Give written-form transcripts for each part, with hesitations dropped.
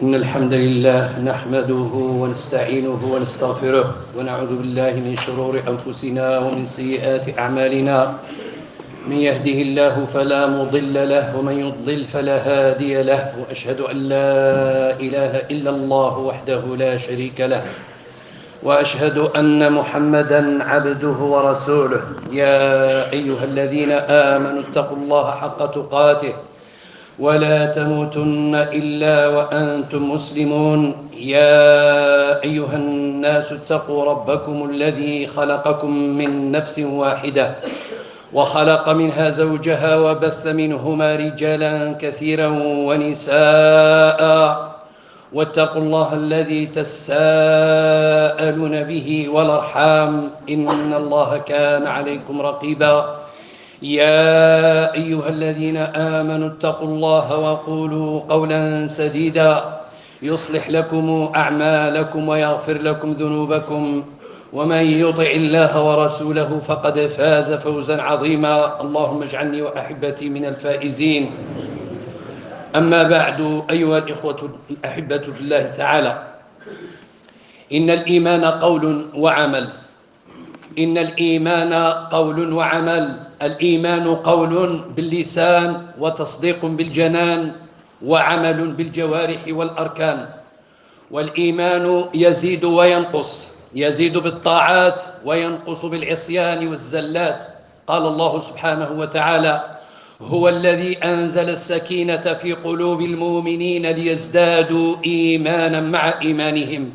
إن الحمد لله نحمده ونستعينه ونستغفره ونعوذ بالله من شرور أنفسنا ومن سيئات أعمالنا. من يهده الله فلا مضل له ومن يضلل فلا هادي له، وأشهد أن لا إله إلا الله وحده لا شريك له، وأشهد أن محمدًا عبده ورسوله. يا أيها الذين آمنوا اتقوا الله حق تقاته ولا تموتن إلا وأنتم مسلمون. يا أيها الناس اتقوا ربكم الذي خلقكم من نفس واحدة وخلق منها زوجها وبث منهما رجالا كثيرا ونساء، واتقوا الله الذي تساءلون به والأرحام إن الله كان عليكم رقيبا. يا أيها الذين آمنوا اتقوا الله وقولوا قولا سديدا يصلح لكم أعمالكم ويغفر لكم ذنوبكم، ومن يطع الله ورسوله فقد فاز فوزا عظيما. اللهم اجعلني وأحبتي من الفائزين. أما بعد، أيها الإخوة الأحبة في الله تعالى، إن الإيمان قول وعمل. إن الإيمان قول وعمل. الإيمان قول باللسان وتصديق بالجنان وعمل بالجوارح والأركان. والإيمان يزيد وينقص، يزيد بالطاعات وينقص بالعصيان والزلات. قال الله سبحانه وتعالى: هو الذي أنزل السكينة في قلوب المؤمنين ليزدادوا إيمانا مع إيمانهم.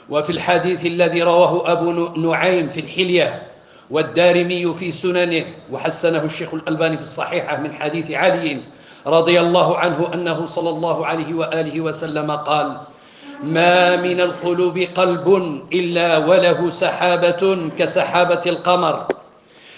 وفي الحديث الذي رواه أبو نعيم في الحلية والدارمي في سننه وحسنه الشيخ الألباني في الصحيحة من حديث علي رضي الله عنه أنه صلى الله عليه وآله وسلم قال: ما من القلوب قلب إلا وله سحابة كسحابة القمر،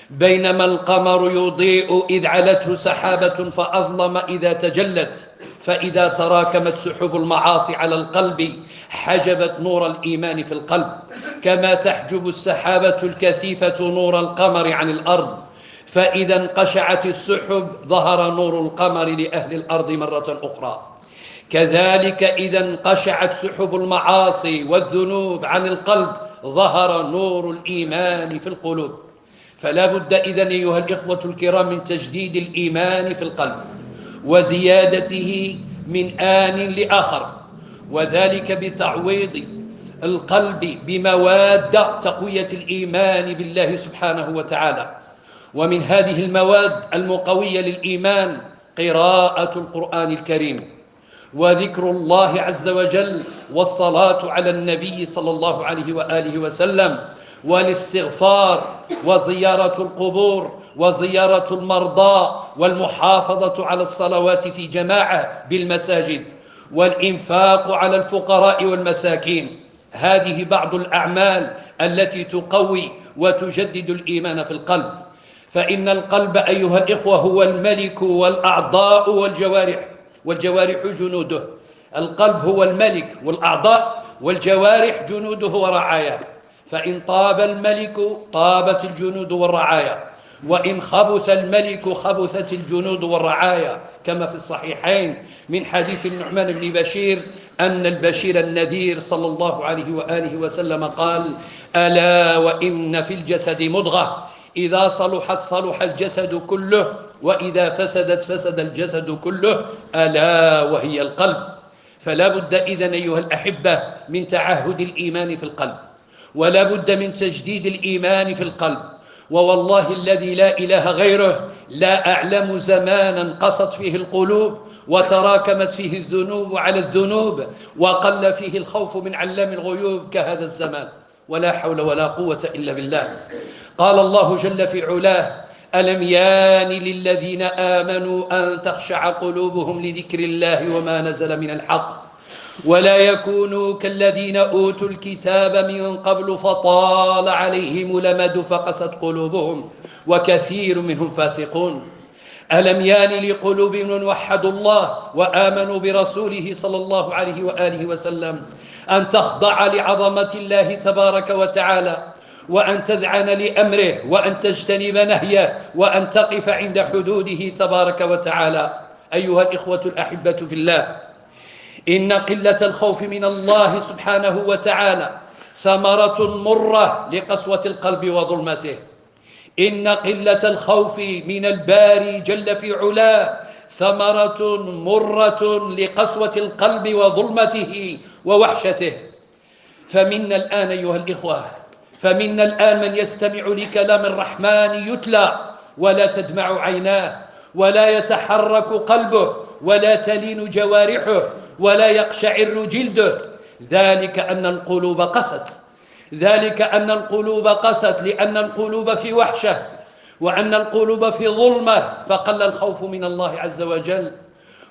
بينما القمر يضيء إذ علته سحابة فأظلم إذا تجلت، فإذا تراكمت سحب المعاصي على القلب حجبت نور الإيمان في القلب، كما تحجب السحابة الكثيفة نور القمر عن الأرض، فإذا انقشعت السحب ظهر نور القمر لأهل الأرض مرة أخرى. كذلك إذا انقشعت سحب المعاصي والذنوب عن القلب ظهر نور الإيمان في القلوب. فلا بد إذن أيها الإخوة الكرام من تجديد الإيمان في القلب وزيادته من آن لآخر، وذلك بتعويض القلب بمواد تقوية الإيمان بالله سبحانه وتعالى. ومن هذه المواد المقوية للإيمان قراءة القرآن الكريم وذكر الله عز وجل والصلاة على النبي صلى الله عليه وآله وسلم والاستغفار وزيارة القبور وزيارة المرضى والمحافظة على الصلوات في جماعة بالمساجد والإنفاق على الفقراء والمساكين. هذه بعض الأعمال التي تقوي وتجدد الإيمان في القلب. فإن القلب أيها الإخوة هو الملك والأعضاء والجوارح جنوده. القلب هو الملك والأعضاء والجوارح جنوده ورعاياه. فإن طاب الملك طابت الجنود والرعايا، وإن خبث الملك خبثت الجنود والرعايا، كما في الصحيحين من حديث النعمان بن بشير أن البشير النذير صلى الله عليه وآله وسلم قال: ألا وإن في الجسد مضغة إذا صلحت صلح الجسد كله، وإذا فسدت فسد الجسد كله، ألا وهي القلب. فلا بد إذن أيها الأحبة من تعهد الإيمان في القلب، ولا بد من تجديد الإيمان في القلب. ووالله الذي لا إله غيره لا أعلم زمانا قست فيه القلوب وتراكمت فيه الذنوب على الذنوب وقل فيه الخوف من علام الغيوب كهذا الزمان، ولا حول ولا قوة إلا بالله. قال الله جل في علاه: ألم يان للذين آمنوا أن تخشع قلوبهم لذكر الله وما نزل من الحق ولا يكونوا كالذين أوتوا الكتاب من قبل فطال عليهم الأمد فقست قلوبهم وكثير منهم فاسقون. ألم يان لقلوب من وحدوا الله وآمنوا برسوله صلى الله عليه وآله وسلم أن تخضع لعظمة الله تبارك وتعالى، وأن تذعن لأمره، وأن تجتنب نهيه، وأن تقف عند حدوده تبارك وتعالى. أيها الإخوة الأحبة في الله، إن قلة الخوف من الله سبحانه وتعالى ثمرة مرة لقسوة القلب وظلمته. إن قلة الخوف من الباري جل في علاه ثمرة مرة لقسوة القلب وظلمته ووحشته. فمنا الآن أيها الإخوة، فمنا الآن من يستمع لكلام الرحمن يتلى ولا تدمع عيناه ولا يتحرك قلبه ولا تلين جوارحه ولا يقشعر جلده، ذلك أن القلوب قست، ذلك أن القلوب قست، لأن القلوب في وحشة وأن القلوب في ظلمة، فقل الخوف من الله عز وجل.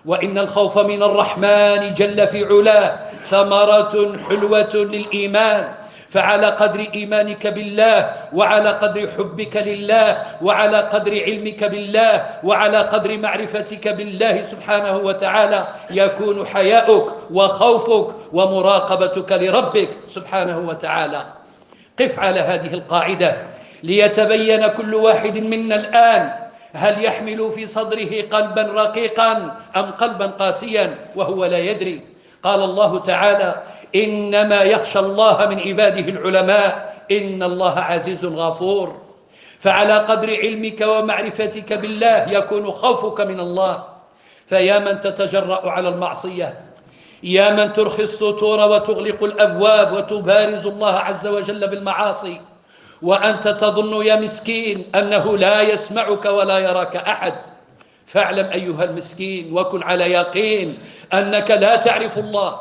وإن الخوف من الرحمن جل في علاه ثمرة حلوة للإيمان، فعلى قدر إيمانك بالله وعلى قدر حبك لله وعلى قدر علمك بالله وعلى قدر معرفتك بالله سبحانه وتعالى يكون حياؤك وخوفك ومراقبتك لربك سبحانه وتعالى. قف على هذه القاعدة ليتبين كل واحد منا الآن هل يحمل في صدره قلبا رقيقا أم قلبا قاسيا وهو لا يدري. قال الله تعالى: إنما يخشى الله من عباده العلماء إن الله عزيز غفور. فعلى قدر علمك ومعرفتك بالله يكون خوفك من الله. فيا من تتجرأ على المعصية، يا من ترخي السطور وتغلق الأبواب وتبارز الله عز وجل بالمعاصي، وأنت تظن يا مسكين أنه لا يسمعك ولا يراك أحد، فاعلم أيها المسكين وكن على يقين أنك لا تعرف الله،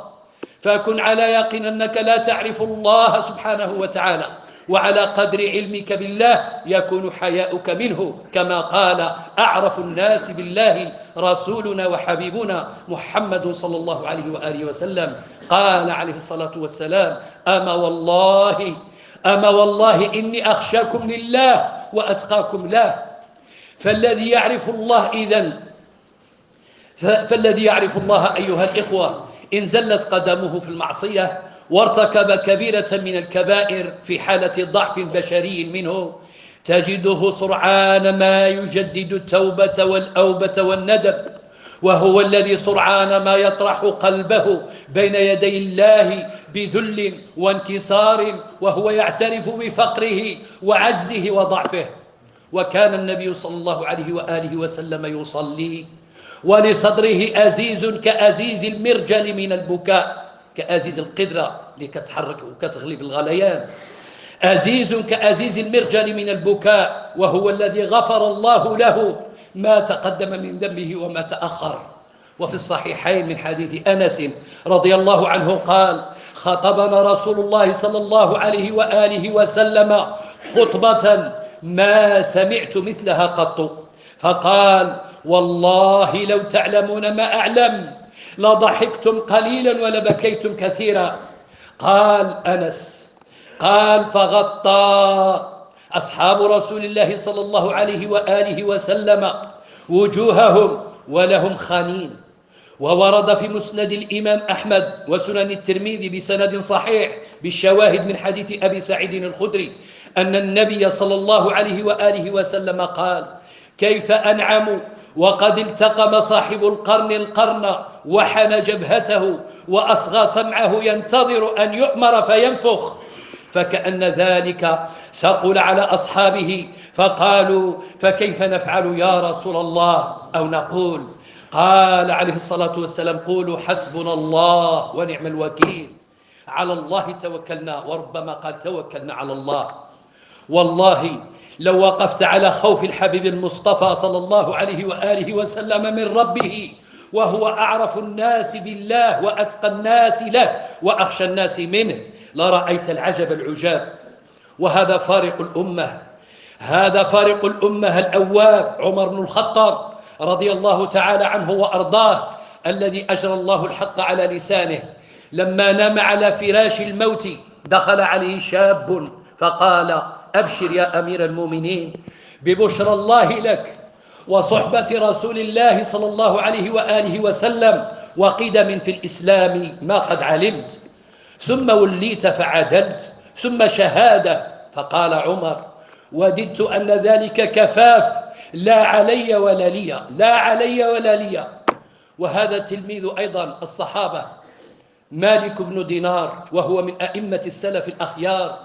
فكن على يقين أنك لا تعرف الله سبحانه وتعالى، وعلى قدر علمك بالله يكون حياؤك منه، كما قال أعرف الناس بالله رسولنا وحبيبنا محمد صلى الله عليه وآله وسلم. قال عليه الصلاة والسلام: أما والله إني أخشاكم لله وأتقاكم له. فالذي يعرف الله أيها الإخوة إن زلت قدمه في المعصية وارتكب كبيرة من الكبائر في حالة ضعف بشري منه، تجده سرعان ما يجدد التوبة والأوبة والندب، وهو الذي سرعان ما يطرح قلبه بين يدي الله بذل وانكسار، وهو يعترف بفقره وعجزه وضعفه. وكان النبي صلى الله عليه وآله وسلم يصلي ولصدره أزيز كأزيز المرجل من البكاء، كأزيز القدرة اللي كتحرك وكتغلب الغليان، أزيز كأزيز المرجل من البكاء، وهو الذي غفر الله له ما تقدم من ذنبه وما تأخر. وفي الصحيحين من حديث أنس رضي الله عنه قال: خطبنا رسول الله صلى الله عليه وآله وسلم خطبة ما سمعت مثلها قط، فقال: والله لو تعلمون ما أعلم لضحكتم قليلا ولبكيتم كثيرا. قال أنس: قال فغطى أصحاب رسول الله صلى الله عليه وآله وسلم وجوههم ولهم خانين. وورد في مسند الإمام أحمد وسنن الترمذي بسند صحيح بالشواهد من حديث أبي سعيد الخدري أن النبي صلى الله عليه وآله وسلم قال: كيف أنعم وقد التقم صاحب القرن وحن جبهته وأصغى سمعه ينتظر أن يؤمر فينفخ، فكأن ذلك ثقل على أصحابه، فقالوا: فكيف نفعل يا رسول الله؟ أو نقول؟ قال عليه الصلاة والسلام: قولوا حسبنا الله ونعم الوكيل، على الله توكلنا، وربما قال توكلنا على الله. والله لو وقفت على خوف الحبيب المصطفى صلى الله عليه وآله وسلم من ربه، وهو أعرف الناس بالله وأتقى الناس له وأخشى الناس منه، لرأيت العجب العجاب. وهذا فارق الأمة، هذا فارق الأمة الأواب عمر بن الخطاب رضي الله تعالى عنه وأرضاه، الذي أجرى الله الحق على لسانه. لما نام على فراش الموت دخل عليه شاب فقال: أبشر يا أمير المؤمنين ببشرى الله لك وصحبة رسول الله صلى الله عليه وآله وسلم وقدم في الإسلام ما قد علمت، ثم وليت فعدلت، ثم شهادة. فقال عمر: وددت أن ذلك كفاف، لا علي ولا لي، لا علي ولا لي. وهذا تلميذ أيضا الصحابة مالك بن دينار، وهو من أئمة السلف الأخيار،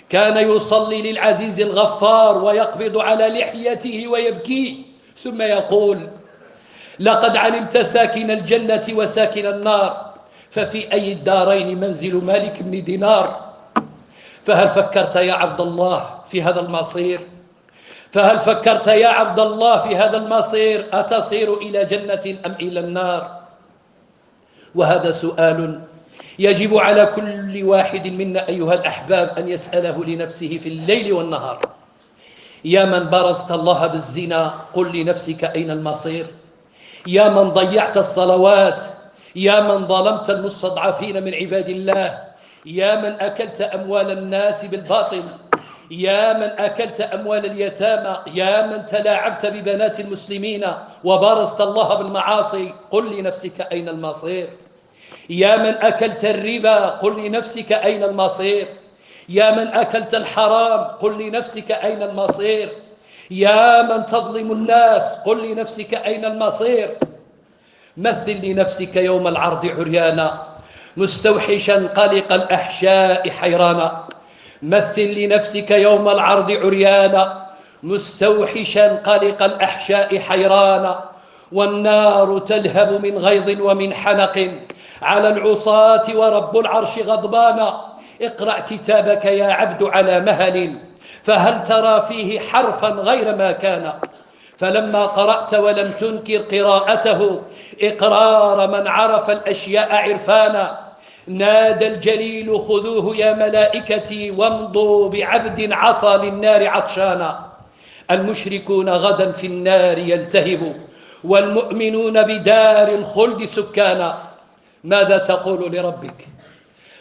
كان يصلي للعزيز الغفار ويقبض على لحيته ويبكي ثم يقول: لقد علمت ساكن الجنة وساكن النار، ففي أي الدارين منزل مالك بن دينار؟ فهل فكرت يا عبد الله في هذا المصير؟ فهل فكرت يا عبد الله في هذا المصير؟ أتصير إلى جنة أم إلى النار؟ وهذا سؤال يجب على كل واحد منا أيها الأحباب أن يسأله لنفسه في الليل والنهار. يا من برزت الله بالزنا، قل لنفسك أين المصير؟ يا من ضيعت الصلوات، يا من ظلمت المستضعفين من عباد الله، يا من أكلت أموال الناس بالباطل، يا من أكلت أموال اليتامى، يا من تلاعبت ببنات المسلمين وبارزت الله بالمعاصي، قل لنفسك أين المصير؟ يا من أكلت الربا، قل لنفسك أين المصير؟ يا من أكلت الحرام، قل لنفسك أين المصير؟ يا من تظلم الناس، قل لنفسك أين المصير؟ مثل لنفسك يوم العرض عريانا مستوحشا قلق الأحشاء حيرانا. مثل لنفسك يوم العرض عريانا مستوحشا قلق الأحشاء حيرانا، والنار تلهب من غيظ ومن حنق على العصاة ورب العرش غضبانا. اقرأ كتابك يا عبد على مهل، فهل ترى فيه حرفا غير ما كان؟ فلما قرأت ولم تنكر قراءته إقرار من عرف الأشياء عرفانا، نادى الجليل: خذوه يا ملائكتي وامضوا بعبد عصى للنار عطشانا. المشركون غدا في النار يلتهب، والمؤمنون بدار الخلد سكانا. ماذا تقول لربك؟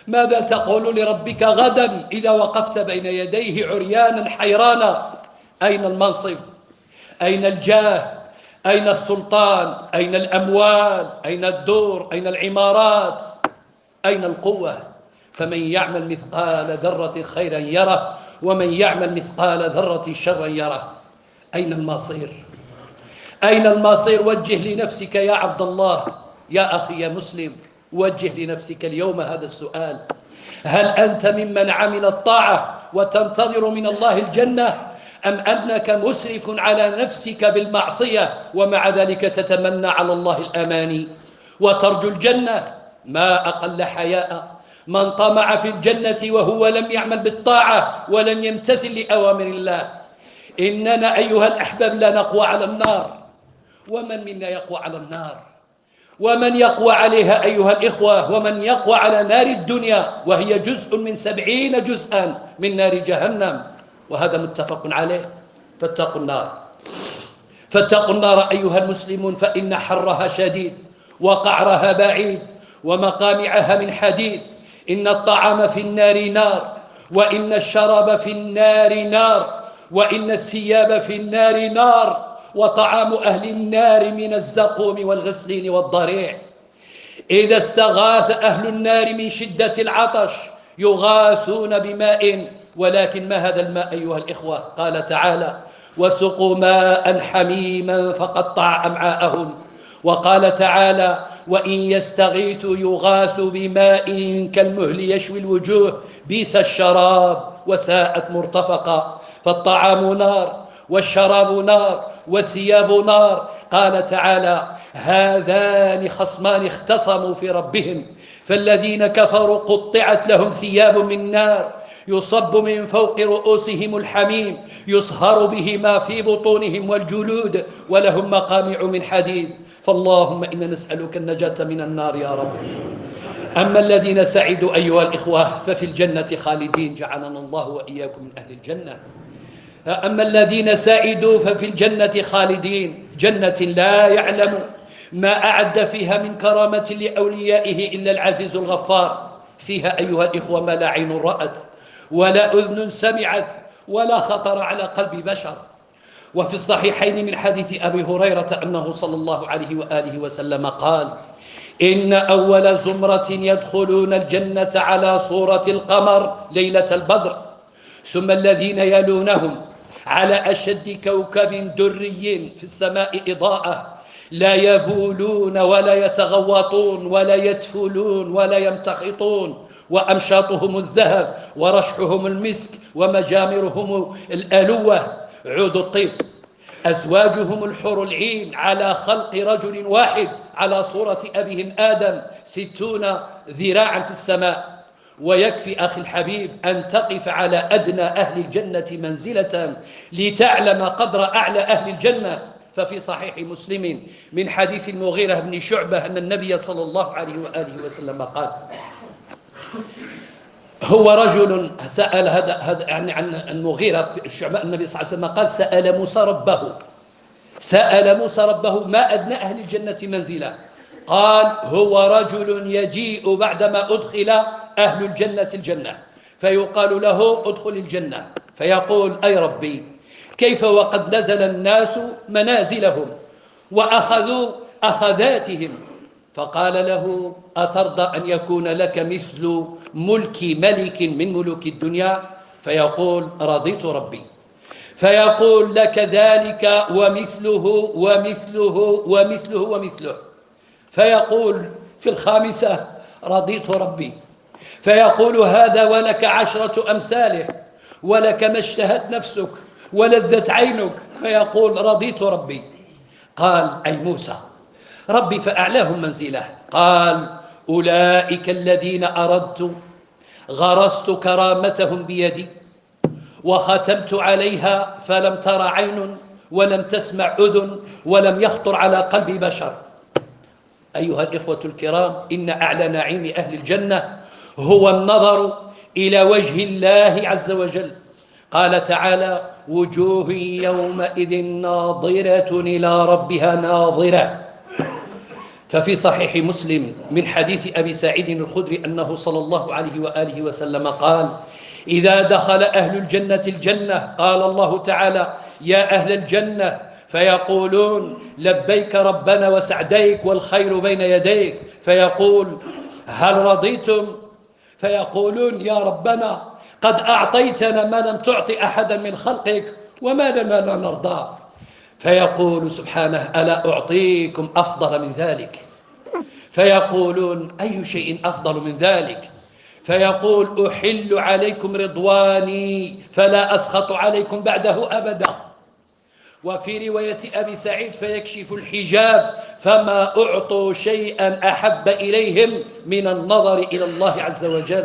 ماذا تقول لربك غدا إذا وقفت بين يديه عريانا حيرانا؟ أين المنصب؟ أين الجاه؟ أين السلطان؟ أين الأموال؟ أين الدور؟ أين العمارات؟ أين القوة؟ فمن يعمل مثقال ذرة خيرا يره، ومن يعمل مثقال ذرة شرا يره. أين المصير؟ أين المصير؟ وجه لنفسك يا عبد الله، يا أخي يا مسلم، وجه لنفسك اليوم هذا السؤال: هل أنت ممن عمل الطاعة وتنتظر من الله الجنة، أم أنك مسرف على نفسك بالمعصية ومع ذلك تتمنى على الله الأماني وترجو الجنة؟ ما أقل حياء من طمع في الجنة وهو لم يعمل بالطاعة ولم يمتثل لأوامر الله. إننا أيها الأحباب لا نقوى على النار، ومن منا يقوى على النار؟ ومن يقوى عليها أيها الإخوة؟ ومن يقوى على نار الدنيا وهي جزء من 70 جزءا من نار جهنم، وهذا متفق عليه. فاتقوا النار، فاتقوا النار أيها المسلمون، فإن حرها شديد وقعرها بعيد ومقامعها من حديد. إن الطعام في النار نار، وإن الشراب في النار نار، وإن الثياب في النار نار، وطعام أهل النار من الزقوم والغسلين والضريع. إذا استغاث أهل النار من شدة العطش يغاثون بماء، ولكن ما هذا الماء أيها الإخوة؟ قال تعالى: وسقوا ماء حميما فقطع أمعاءهم. وقال تعالى: وإن يستغيثوا يغاثوا بماء كالمهل يشوي الوجوه بئس الشراب وساءت مرتفقا. فالطعام نار، والشراب نار، والثياب نار. قال تعالى: هذان خصمان اختصموا في ربهم، فالذين كفروا قطعت لهم ثياب من نار يصب من فوق رؤوسهم الحميم يصهر به ما في بطونهم والجلود، ولهم مقامع من حديد. فاللهم إنا نسألك النجاة من النار يا رب. أما الذين سعدوا أيها الإخوة ففي الجنة خالدين، جعلنا الله وإياكم من أهل الجنة. أما الذين سعدوا ففي الجنة خالدين، جنة لا يعلم ما أعد فيها من كرامة لأوليائه إلا العزيز الغفار. فيها أيها الإخوة ما لا عين رأت ولا أذن سمعت ولا خطر على قلب بشر. وفي الصحيحين من حديث أبي هريرة أنه صلى الله عليه وآله وسلم قال: إن أول زمرة يدخلون الجنة على صورة القمر ليلة البدر، ثم الذين يلونهم على أشد كوكب دري في السماء إضاءة لا يبولون ولا يتغوطون ولا يتفلون ولا يمتخطون، وأمشاطهم الذهب ورشحهم المسك ومجامرهم الألوة عود الطيب. أزواجهم الحور العين على خلق رجل واحد على صورة أبيهم آدم 60 ذراعا في السماء. ويكفي أخي الحبيب أن تقف على أدنى أهل الجنة منزلة لتعلم قدر أعلى أهل الجنة. ففي صحيح مسلم من حديث المغيرة بن شعبة أن النبي صلى الله عليه وآله وسلم قال: هو رجل سأل هذا يعني عن المغيرة الشعبة، النبي صلى الله عليه وسلم قال: سأل موسى ربه ما أدنى أهل الجنة منزلة؟ قال: هو رجل يجيء بعدما أدخل أهل الجنة فيقال له: ادخل الجنة، فيقول: أي ربي، كيف وقد نزل الناس منازلهم وأخذوا أخذاتهم؟ فقال له: أترضى أن يكون لك مثل ملك ملك من ملوك الدنيا؟ فيقول: رضيت ربي. فيقول: لك ذلك ومثله ومثله ومثله ومثله. فيقول في الخامسة: رضيت ربي. فيقول: هذا ولك 10 أمثاله، ولك ما اشتهت نفسك ولذت عينك. فيقول: رضيت ربي. قال: أي موسى ربي فأعلاهم منزله. قال: أولئك الذين أردت غرست كرامتهم بيدي وختمت عليها فلم تر عين ولم تسمع أذن ولم يخطر على قلب بشر. أيها الإخوة الكرام، إن أعلى نعيم أهل الجنة هو النظر إلى وجه الله عز وجل. قال تعالى: وجوه يومئذ ناظرة إلى ربها ناظرة. ففي صحيح مسلم من حديث أبي سعيد الخدري أنه صلى الله عليه وآله وسلم قال: إذا دخل أهل الجنة قال الله تعالى: يا أهل الجنة، فيقولون: لبيك ربنا وسعديك والخير بين يديك. فيقول: هل رضيتم؟ فيقولون: يا ربنا قد أعطيتنا ما لم تعطي أحدا من خلقك وما لنا لا نرضى. فيقول سبحانه: ألا أعطيكم أفضل من ذلك؟ فيقولون: أي شيء أفضل من ذلك؟ فيقول: أحل عليكم رضواني فلا أسخط عليكم بعده أبدا. وفي رواية أبي سعيد: فيكشف الحجاب فما أعطوا شيئا أحب إليهم من النظر إلى الله عز وجل.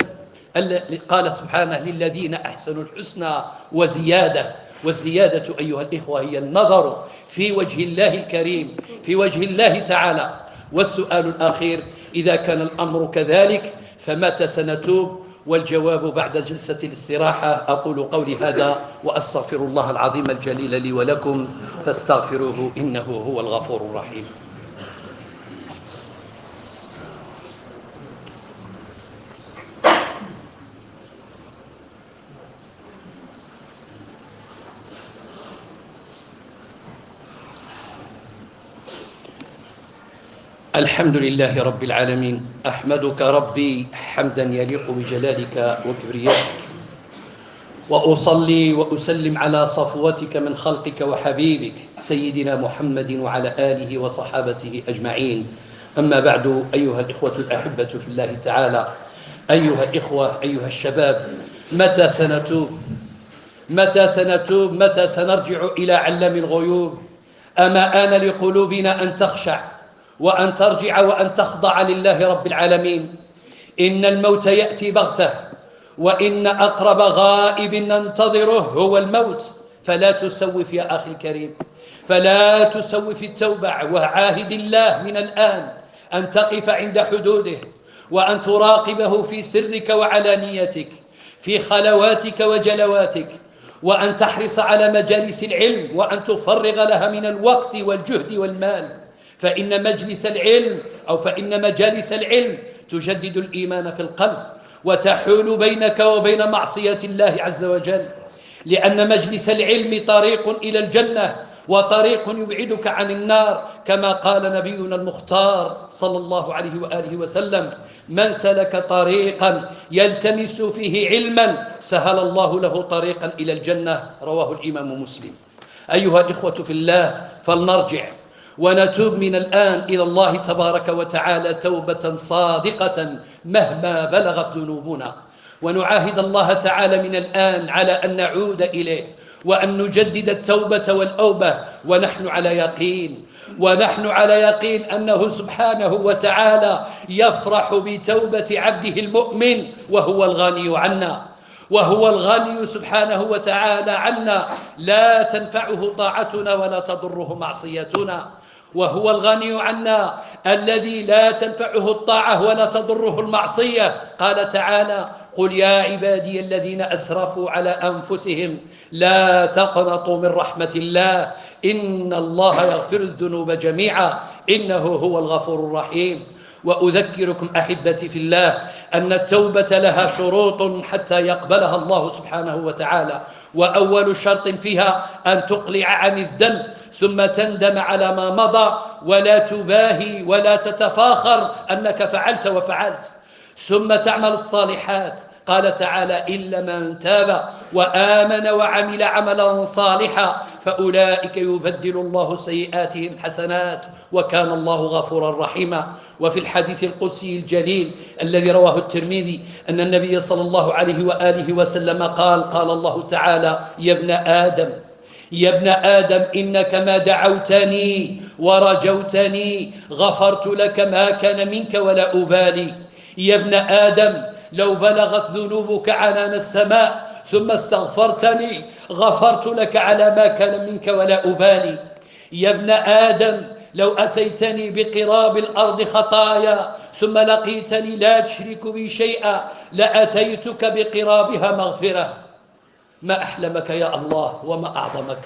قال سبحانه: للذين أحسنوا الحسنى وزيادة. والزيادة أيها الإخوة هي النظر في وجه الله الكريم، في وجه الله تعالى. والسؤال الأخير: إذا كان الأمر كذلك فمتى سنتوب؟ والجواب بعد جلسة الاستراحة. أقول قولي هذا وأستغفر الله العظيم الجليل لي ولكم، فاستغفروه إنه هو الغفور الرحيم. الحمد لله رب العالمين، أحمدك ربي حمدا يليق بجلالك وكبريائك، وأصلي وأسلم على صفوتك من خلقك وحبيبك سيدنا محمد وعلى آله وصحابته أجمعين. أما بعد، أيها الإخوة الأحبة في الله تعالى، أيها الإخوة، أيها الشباب، متى سنتوب؟ متى سنتوب؟ متى سنرجع إلى علام الغيوب؟ أما آن لقلوبنا أن تخشع وأن ترجع وأن تخضع لله رب العالمين؟ إن الموت يأتي بغتة، وإن أقرب غائب ننتظره هو الموت. فلا تسوف يا أخي الكريم، فلا تسوف التوبة، وعاهد الله من الآن أن تقف عند حدوده، وأن تراقبه في سرك وعلانيتك، في خلواتك وجلواتك، وأن تحرص على مجالس العلم، وأن تفرغ لها من الوقت والجهد والمال. فإن مجالس العلم تجدد الإيمان في القلب، وتحول بينك وبين معصية الله عز وجل. لأن مجلس العلم طريق إلى الجنة، وطريق يبعدك عن النار، كما قال نبينا المختار صلى الله عليه وآله وسلم: من سلك طريقا يلتمس فيه علما سهل الله له طريقا إلى الجنة. رواه الإمام مسلم. أيها الإخوة في الله، فلنرجع ونتوب من الآن إلى الله تبارك وتعالى توبة صادقة مهما بلغت ذنوبنا، ونعاهد الله تعالى من الآن على أن نعود إليه وأن نجدد التوبة والأوبة ونحن على يقين أنه سبحانه وتعالى يفرح بتوبة عبده المؤمن، وهو الغني سبحانه وتعالى عنا، لا تنفعه طاعتنا ولا تضره معصيتنا. وهو الغني عنا الذي لا تنفعه الطاعة ولا تضره المعصية. قال تعالى: قل يا عبادي الذين أسرفوا على أنفسهم لا تقنطوا من رحمة الله إن الله يغفر الذنوب جميعا إنه هو الغفور الرحيم. وأذكركم أحبتي في الله أن التوبة لها شروط حتى يقبلها الله سبحانه وتعالى، وأول شرط فيها أن تقلع عن الذنب ثم تندم على ما مضى، ولا تباهي ولا تتفاخر أنك فعلت وفعلت، ثم تعمل الصالحات. قال تعالى: إلا من تاب وآمن وعمل عملا صالحا فأولئك يبدل الله سيئاتهم حسنات وكان الله غفورا رحيما. وفي الحديث القدسي الجليل الذي رواه الترمذي أن النبي صلى الله عليه وآله وسلم قال الله تعالى: يا ابن آدم إنك ما دعوتني ورجوتني غفرت لك ما كان منك ولا أبالي. يا ابن آدم لو بلغت ذنوبك عنان السماء ثم استغفرتني غفرت لك على ما كان منك ولا أبالي. يا ابن آدم لو أتيتني بقراب الأرض خطايا ثم لقيتني لا تشرك بي شيئا لأتيتك بقرابها مغفرة. ما أحلمك يا الله وما أعظمك.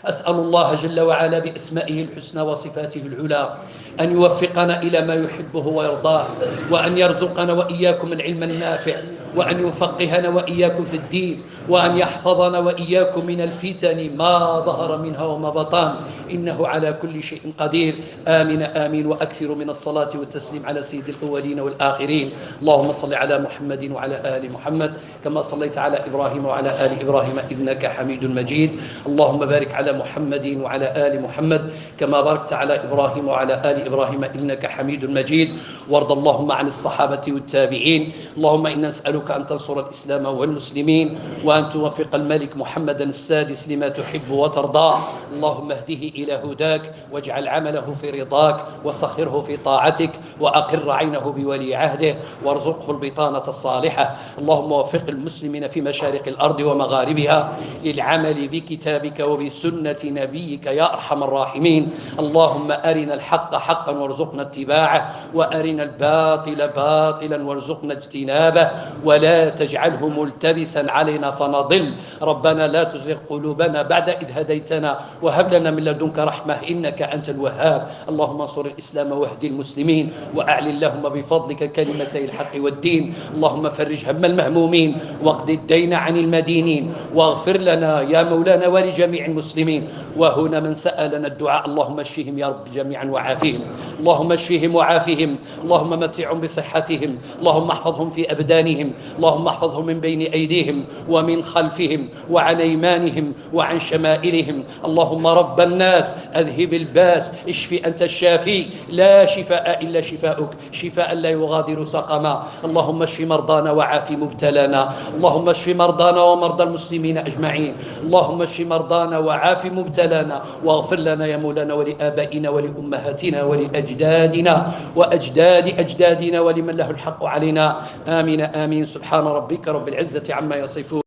أسأل الله جل وعلا بأسمائه الحسنى وصفاته العلى أن يوفقنا إلى ما يحبه ويرضاه، وأن يرزقنا وإياكم العلم النافع، وأن يفقهنا وإياكم في الدين، وأن يحفظنا وإياكم من الفتن ما ظهر منها وما بطن، إنه على كل شيء قدير. آمين آمين. وأكثر من الصلاة والتسليم على سيد الأولين والآخرين. اللهم صل على محمد وعلى آل محمد كما صليت على إبراهيم وعلى آل إبراهيم إنك حميد مجيد. اللهم بارك على محمد وعلى آل محمد كما باركت على إبراهيم وعلى آل إبراهيم إنك حميد مجيد. وارض اللهم عن الصحابة والتابعين. اللهم إنا نسألك أن تنصر الإسلام والمسلمين، وأن توفق الملك محمدا السادس لما تحب وترضى. اللهم اهده إلى هداك، واجعل عمله في رضاك، وسخره في طاعتك، وأقر عينه بولي عهده، وارزقه البطانة الصالحة. اللهم وفق المسلمين في مشارق الأرض ومغاربها للعمل بكتابك وبسنة نبيك يا أرحم الراحمين. اللهم أرنا الحق حقا وارزقنا اتباعه، وأرنا الباطل باطلا وارزقنا اجتنابه، ولا تجعله ملتبسا علينا فنضل. ربنا لا تزغ قلوبنا بعد إذ هديتنا وهب لنا من لدنك رحمة إنك أنت الوهاب. اللهم انصر الإسلام واهد المسلمين، وأعل اللهم بفضلك كلمتي الحق والدين. اللهم فرج هم المهمومين، واقض الدين عن المدينين، واغفر لنا يا مولانا ولجميع المسلمين. وهنا من سألنا الدعاء اللهم اشفهم يا رب جميعا وعافهم. اللهم اشفهم وعافهم. اللهم متعهم بصحتهم. اللهم احفظهم في أبدانهم. اللهم احفظهم من بين أيديهم ومن خلفهم وعن أيمانهم وعن شمائلهم. اللهم رب الناس أذهب الباس، اشف أنت الشافي، لا شفاء إلا شفاؤك، شفاء لا يغادر سقما. اللهم اشف مرضانا وعاف مبتلانا. اللهم اشف مرضانا ومرضى المسلمين أجمعين. اللهم اشف مرضانا وعاف مبتلانا، واغفر لنا يا مولانا ولآبائنا ولأمهاتنا ولأجدادنا وأجداد أجدادنا ولمن له الحق علينا. آمين آمين. سبحان ربك رب العزة عما يصفون.